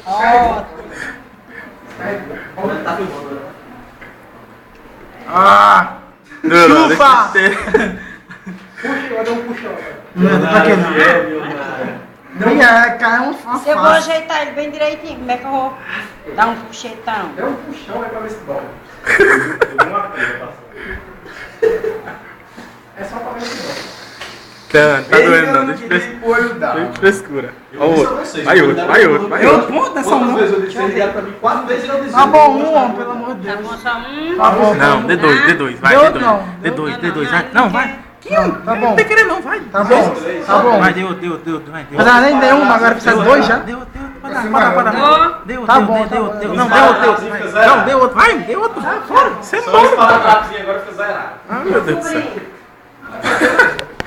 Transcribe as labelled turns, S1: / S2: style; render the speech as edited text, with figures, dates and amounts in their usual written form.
S1: Ó.
S2: Ah!
S3: Chupa!
S1: Puxa, eu dou um puxão.
S2: Não, pra que não? Cai uma
S1: Se eu vou
S2: face.
S1: ajeitar ele bem direitinho, como é que eu vou dar um puxetão?
S4: Deu um puxão aí pra ver se dobra. É só pra ver se dobra.
S3: Tá doendo não, deixa
S4: O olho dá.
S3: de frescura. Ó, outro. Vai outro, vai outro, vai
S2: Eu
S3: outro.
S2: vou dessa
S4: Quantas
S2: mão.
S4: vezes eu disse que ligaram pra mim? 4 vezes eu disse.
S2: Tá bom, um, homem, pelo amor de
S1: Tá
S2: Deus.
S1: bom, só um.
S2: Tá bom.
S3: Não, D2, vai,
S2: Deu
S3: D2.
S2: não.
S3: D2, vai. Não, vai.
S2: Tá bom.
S3: Não tem querer não, vai.
S2: Tá bom, tá bom.
S3: Vai, deu outro, vai.
S2: Mas ela nem deu uma, agora precisa de dois já.
S3: Deu, para. Deu,
S2: Tá bom,
S3: deu.
S2: tá bom.
S3: Não, deu outro. Não, deu outro. Vai, deu outro. Fora. Você é
S4: Só
S3: louco.
S4: esse paradrafozinho agora fica zerado.
S3: Ah, meu Deus do céu.